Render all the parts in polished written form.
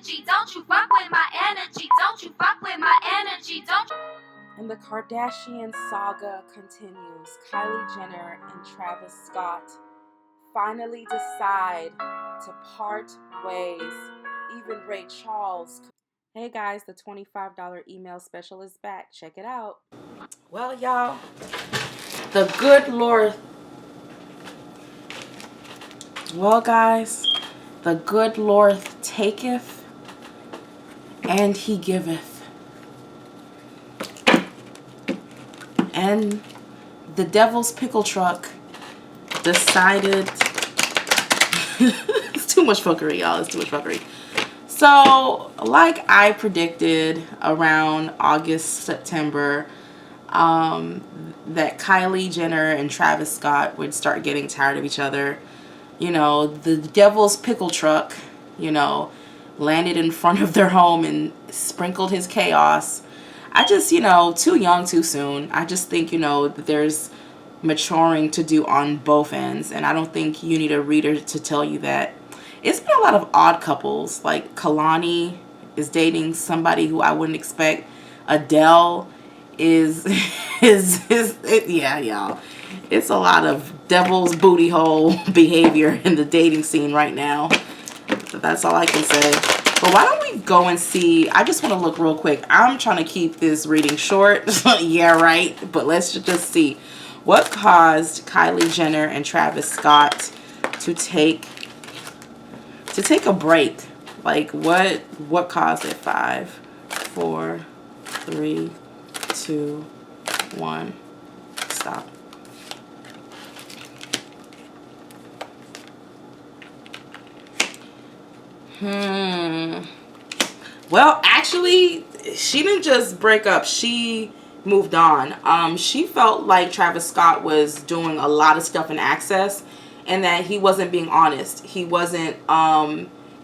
energy. Don't you fuck with my energy. Don't you fuck with my energy. Don't you. And the Kardashian saga continues. Kylie Jenner and Travis Scott finally decide to part ways. Even Ray Charles. Hey guys, the $25 email special is back. Check it out. Well, y'all, the good Lord. Well, guys, the good Lord taketh and he giveth. And the devil's pickle truck decided it's too much fuckery, y'all. It's too much fuckery. So, like I predicted around August, September, that Kylie Jenner and Travis Scott would start getting tired of each other. You know, the devil's pickle truck, you know, landed in front of their home and sprinkled his chaos. I just, you know, too young, too soon. I just think, you know, that there's maturing to do on both ends. And I don't think you need a reader to tell you that. It's been a lot of odd couples. Like Kalani is dating somebody who I wouldn't expect. Adele yeah, y'all. It's a lot of devil's booty hole behavior in the dating scene right now. So that's all I can say. But why don't we go and see? I just want to look real quick. I'm trying to keep this reading short. Yeah, right. But let's just see what caused Kylie Jenner and Travis Scott to take a break. Like what caused it? 5, 4, 3, 2, 1. Stop. Well, actually, she didn't just break up. She moved on. She felt like Travis Scott was doing a lot of stuff in Access and that he wasn't being honest. He wasn't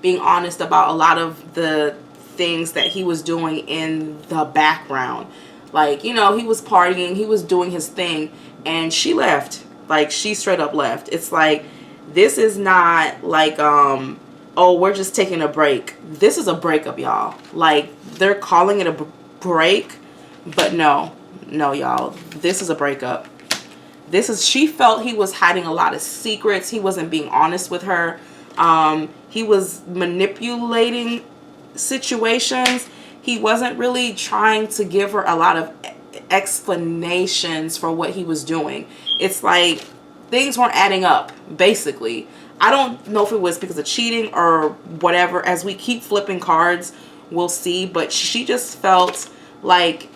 being honest about a lot of the things that he was doing in the background. Like, you know, he was partying, he was doing his thing, and she left. Like, she straight up left. It's like, this is not like, oh, we're just taking a break. This is a breakup, y'all. Like, they're calling it a break, but no, y'all. This is a breakup. She felt he was hiding a lot of secrets. He wasn't being honest with her. He was manipulating situations. He wasn't really trying to give her a lot of explanations for what he was doing. It's like things weren't adding up, basically. I don't know if it was because of cheating or whatever. As we keep flipping cards, we'll see. But she just felt like,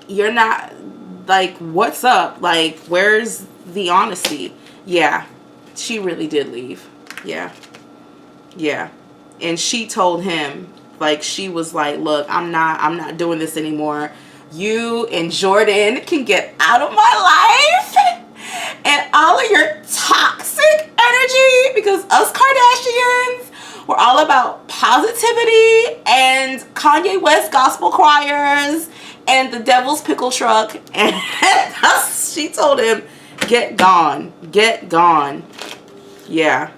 you're not, like, what's up? Like, where's the honesty? Yeah, she really did leave. Yeah. And she told him, like, she was like, look, I'm not doing this anymore. You and Jordan can get out of my life and all of your toxic energy, because us Kardashians, we're all about positivity and Kanye West gospel choirs and the devil's pickle truck. And she told him, get gone. Yeah.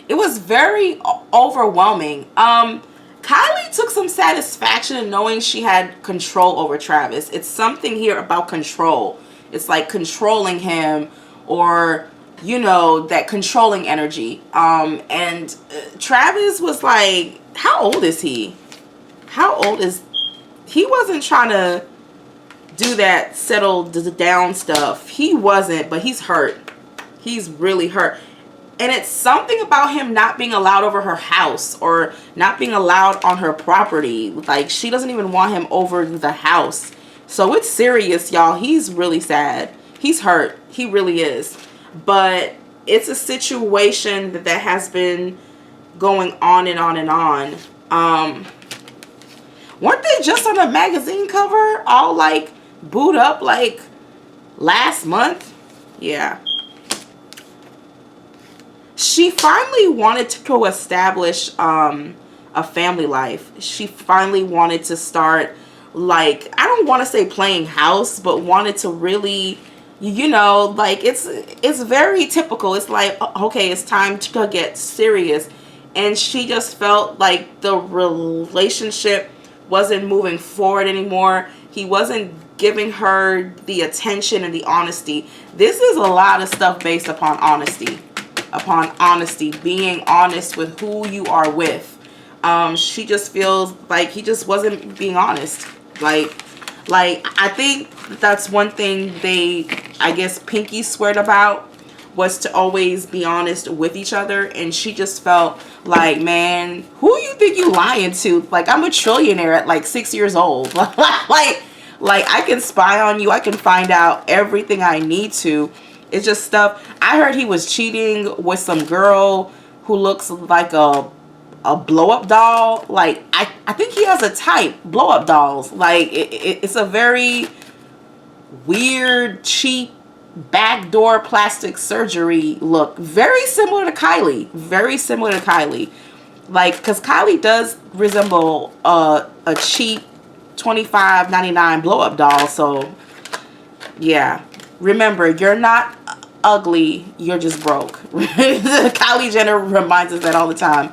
It was very overwhelming. Kylie took some satisfaction in knowing she had control over Travis. It's something here about control. It's like controlling him, or, you know, that controlling energy. And Travis was like, how old is he? He wasn't trying to do that settle down stuff. He wasn't, but he's hurt. He's really hurt. And it's something about him not being allowed over her house or not being allowed on her property. Like, she doesn't even want him over the house. So it's serious, y'all. He's really sad. He's hurt. He really is. But it's a situation that has been going on and on and on. Weren't they just on a magazine cover? All, like, booed up, like, last month? Yeah. She finally wanted to establish a family life. She finally wanted to start, like, I don't want to say playing house, but wanted to really you know, like it's very typical. It's like, okay, it's time to get serious. And she just felt like the relationship wasn't moving forward anymore. He wasn't giving her the attention and the honesty. This is a lot of stuff based upon honesty. Upon honesty, being honest with who you are with. She just feels like he just wasn't being honest. Like I think that's one thing they, I guess, pinky sweared about, was to always be honest with each other. And she just felt like, man, who you think you lying to? Like, I'm a trillionaire at like 6 years old. like I can spy on you. I can find out everything I need to. It's just stuff. I heard he was cheating with some girl who looks like a blow up doll. Like, I think he has a type, blow up dolls. Like, it's a very weird, cheap, backdoor plastic surgery look. Very similar to Kylie. Very similar to Kylie. Like, because Kylie does resemble a cheap $25.99 blow up doll. So, yeah. Remember, you're not ugly, you're just broke. Kylie Jenner reminds us that all the time.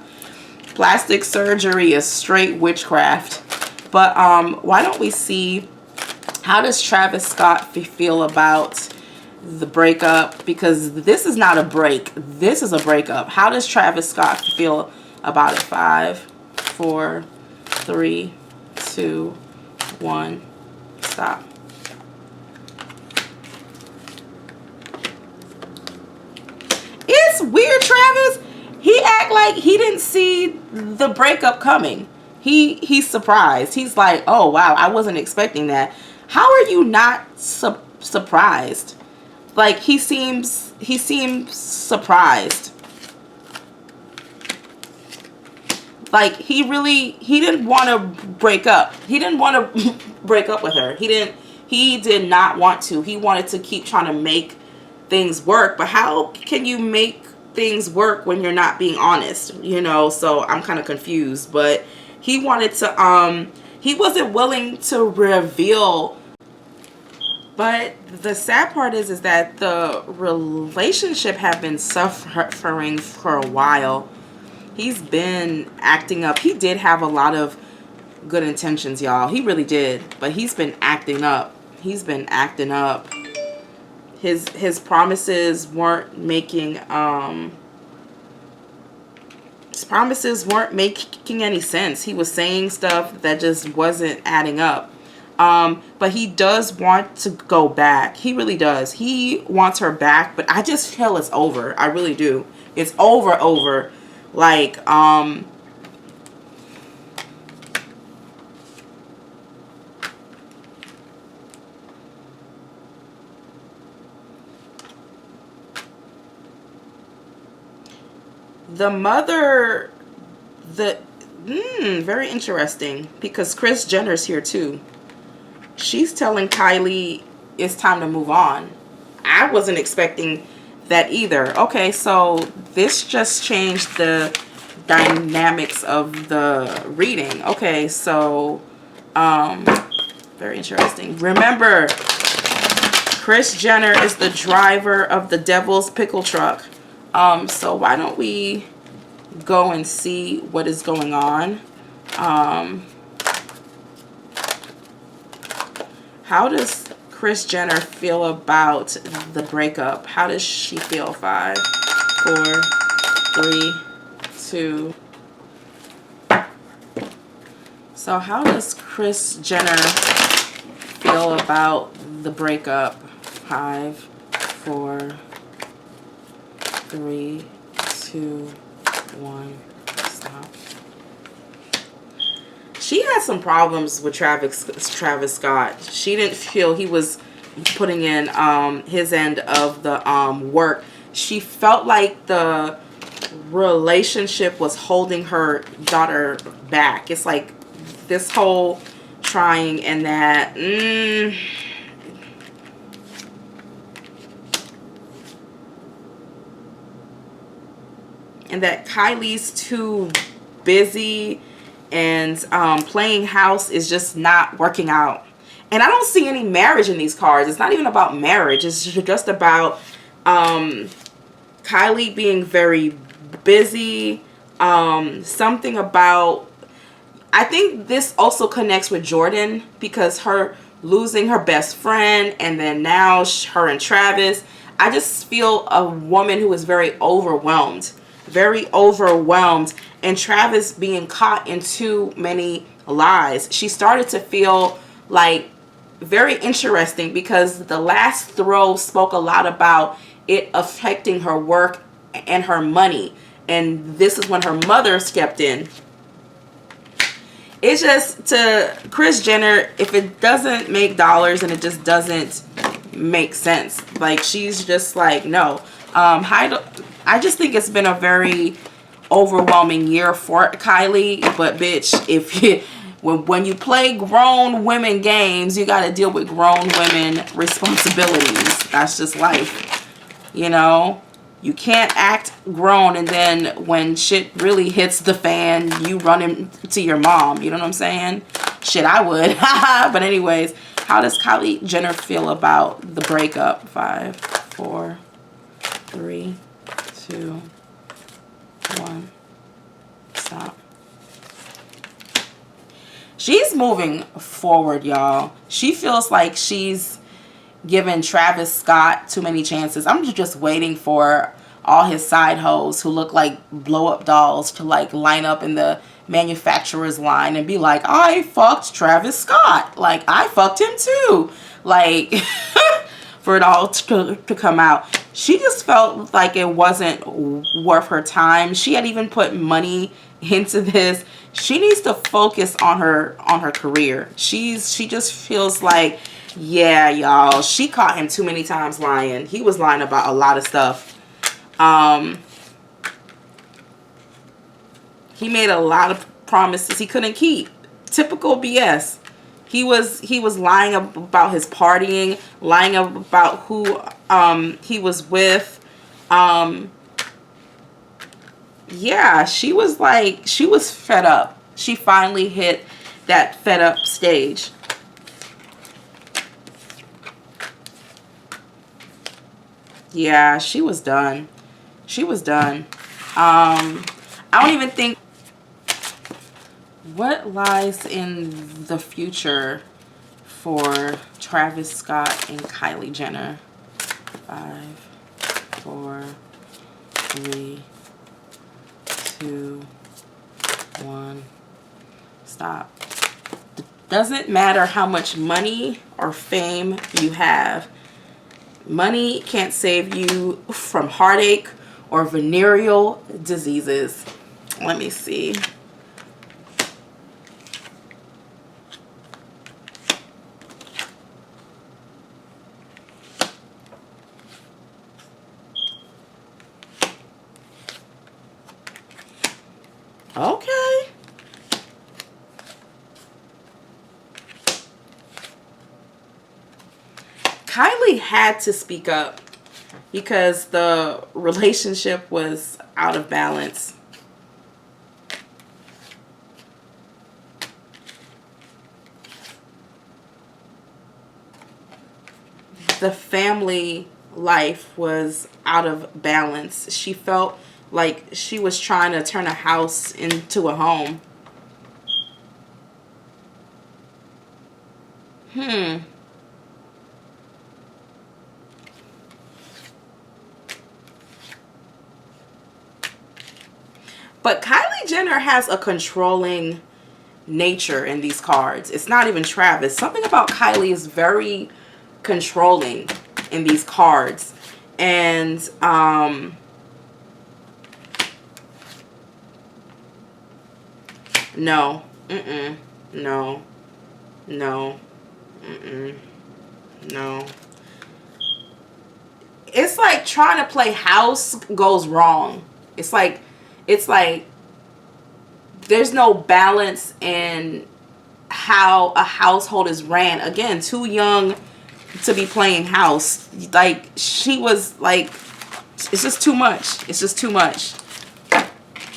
Plastic surgery is straight witchcraft. But why don't we see, how does Travis Scott feel about the breakup? Because this is not a break. This is a breakup. How does Travis Scott feel about it? 5, 4, 3, 2, 1. Stop. It's weird, Travis. He act like he didn't see the breakup coming. He's surprised. He's like, oh wow, I wasn't expecting that. How are you not surprised? Like, he seems surprised. Like, he didn't want to break up. He didn't want to break up with her. He did not want to. He wanted to keep trying to make things work. But how can you make things work when you're not being honest? You know, so I'm kind of confused. But he wanted to, he wasn't willing to reveal. But the sad part is that the relationship had been suffering for a while. He's been acting up. He did have a lot of good intentions, y'all. He really did. But he's been acting up. He's been acting up. His promises weren't making any sense. He was saying stuff that just wasn't adding up. But he does want to go back. He really does. He wants her back, but I just feel it's over. I really do. It's over. Like, the mother, very interesting, because Kris Jenner's here too. She's telling Kylie it's time to move on. I wasn't expecting that either. Okay, so this just changed the dynamics of the reading. Okay, so very interesting. Remember, Kris Jenner is the driver of the Devil's Pickle Truck. So why don't we go and see what is going on? How does Kris Jenner feel about the breakup? How does she feel? 5, 4, 3, 2. So how does Kris Jenner feel about the breakup? 5, 4, 3, 2, 1. Stop. She had some problems with Travis Scott. She didn't feel he was putting in his end of the work. She felt like the relationship was holding her daughter back. It's like this whole trying and that. And that Kylie's too busy, and playing house is just not working out. And I don't see any marriage in these cards. It's not even about marriage. It's just about Kylie being very busy. Something about, I think this also connects with Jordan, because her losing her best friend, and then now her and Travis. I just feel a woman who is very overwhelmed. Very overwhelmed. And Travis being caught in too many lies. She started to feel like very interesting, because the last throw spoke a lot about it affecting her work and her money. And this is when her mother stepped in. It's just, to Kris Jenner, if it doesn't make dollars and it just doesn't make sense, like, she's just like, no. I just think it's been a very overwhelming year for Kylie. But bitch, if you, when you play grown women games, you got to deal with grown women responsibilities. That's just life, you know. You can't act grown and then when shit really hits the fan, you run into your mom. You know what I'm saying? Shit, I would. But anyways, how does Kylie Jenner feel about the breakup? 5, 4, 3, 2, 1. Stop. She's moving forward, y'all. She feels like she's given Travis Scott too many chances. I'm just waiting for all his side hoes who look like blow-up dolls to like line up in the manufacturer's line and be like, I fucked Travis Scott. Like, I fucked him too. Like, for it all to come out. She just felt like it wasn't worth her time. She had even put money into this. She needs to focus on her career. She just feels like, yeah, y'all, she caught him too many times lying. He was lying about a lot of stuff. He made a lot of promises he couldn't keep. Typical BS. He was lying about his partying, lying about who he was with. Yeah, she was fed up. She finally hit that fed up stage. Yeah, she was done. She was done. I don't even think... What lies in the future for Travis Scott and Kylie Jenner? 5, 4, 3, 2, 1. Stop. Doesn't matter how much money or fame you have. Money can't save you from heartache or venereal diseases. Let me see. Okay. Kylie had to speak up because the relationship was out of balance. The family life was out of balance. She felt like she was trying to turn a house into a home. But Kylie Jenner has a controlling nature in these cards. It's not even Travis. Something about Kylie is very controlling in these cards. And no. No. No. No. It's like trying to play house goes wrong. It's like there's no balance in how a household is ran. Again, too young to be playing house. Like, she was like, it's just too much. It's just too much.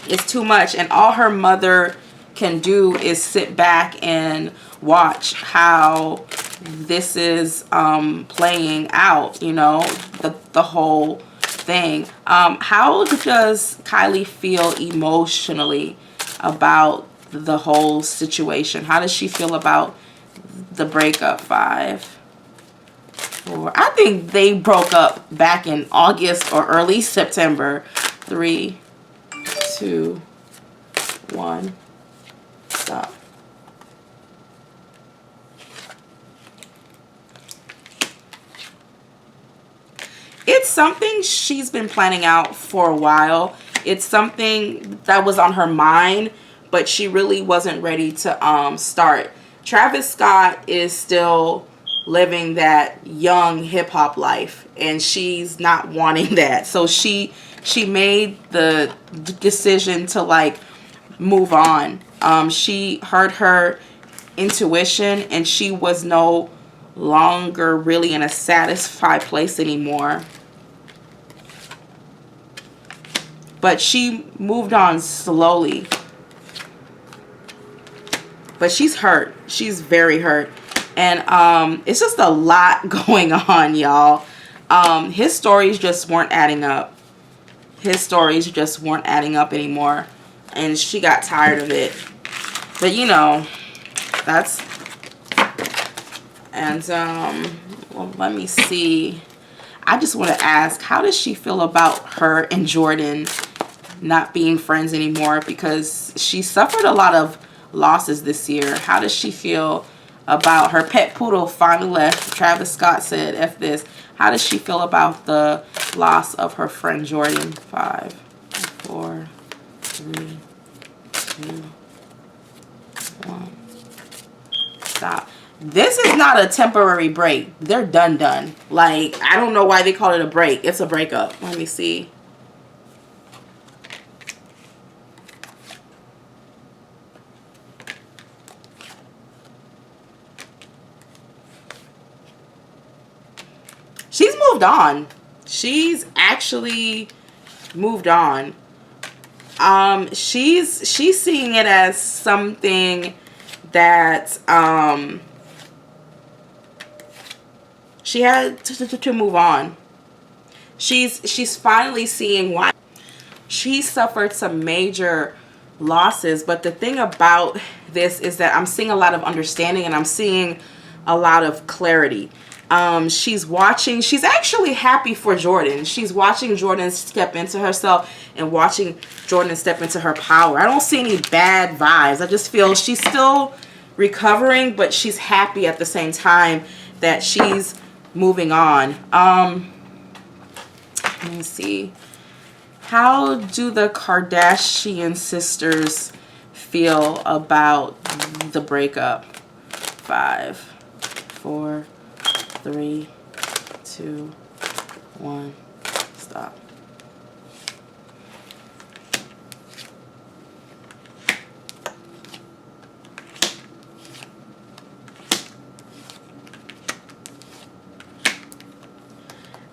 It's too much. And all her mother can do is sit back and watch how this is playing out, you know, the whole thing. How does Kylie feel emotionally about the whole situation? How does she feel about the breakup? 5, 4. I think they broke up back in August or early September. 3, 2, 1. Stop. It's something she's been planning out for a while. It's something that was on her mind, but she really wasn't ready to start. Travis Scott is still living that young hip hop life, and she's not wanting that. So she made the decision to like move on. She heard her intuition, and she was no longer really in a satisfied place anymore. But she moved on slowly. But she's hurt. She's very hurt. And it's just a lot going on, y'all. His stories just weren't adding up. His stories just weren't adding up anymore. And she got tired of it. But, you know, that's... And, well, let me see. I just want to ask, how does she feel about her and Jordan not being friends anymore? Because she suffered a lot of losses this year. How does she feel about her pet poodle finally left? Travis Scott said, F this. How does she feel about the loss of her friend Jordan? 5, 4, 3, 2, 1. Stop. This is not a temporary break. They're done. Like, I don't know why they call it a break. It's a breakup. Let me see. She's moved on. She's actually moved on. She's seeing it as something that she had to move on. She's finally seeing why. She suffered some major losses, but the thing about this is that I'm seeing a lot of understanding, and I'm seeing a lot of clarity. She's watching. She's actually happy for Jordan. She's watching Jordan step into herself and watching Jordan step into her power. I don't see any bad vibes. I just feel she's still recovering, but she's happy at the same time that she's moving on. Let me see. How do the Kardashian sisters feel about the breakup? 5, 4, 3, 2, 1. Stop.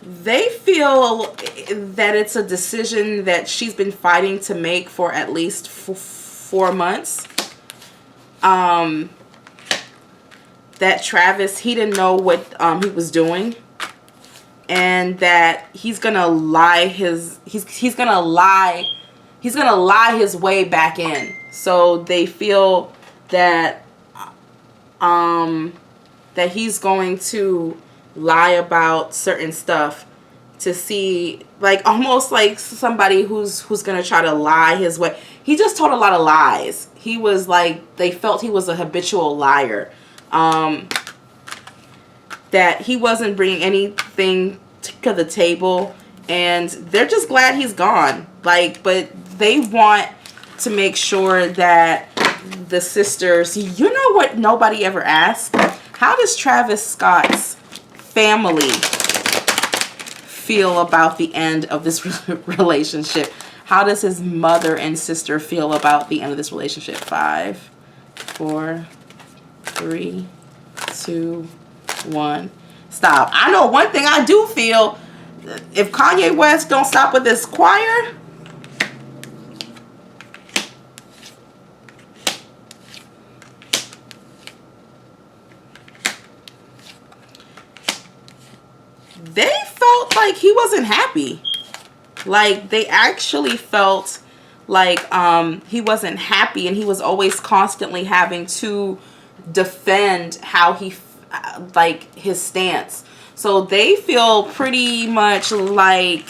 They feel that it's a decision that she's been fighting to make for at least 4 months. That Travis, he didn't know what he was doing, and that he's gonna lie his he's gonna lie his way back in. So they feel that that he's going to lie about certain stuff to see, like, almost like somebody who's gonna try to lie his way. He just told a lot of lies. He was like, they felt he was a habitual liar. That he wasn't bringing anything to the table, and they're just glad he's gone. Like, but they want to make sure that the sisters, you know what nobody ever asked? How does Travis Scott's family feel about the end of this relationship? How does his mother and sister feel about the end of this relationship? 5, 4, 3, 2, 1. Stop. I know one thing I do feel. If Kanye West don't stop with this choir, they felt like he wasn't happy. Like, they actually felt like he wasn't happy, and he was always constantly having to defend how he like his stance. So they feel pretty much like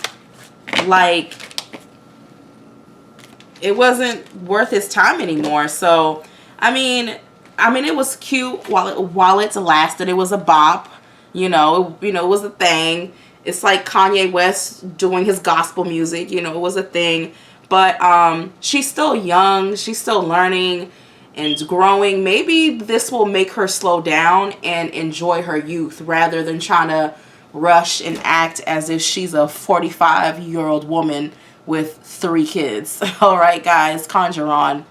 it wasn't worth his time anymore. So I mean it was cute while it lasted. It was a bop, it was a thing. It's like Kanye West doing his gospel music, it was a thing. But she's still young, she's still learning and growing. Maybe this will make her slow down and enjoy her youth rather than trying to rush and act as if she's a 45-year-old woman with 3 kids. All right, guys, conjure on.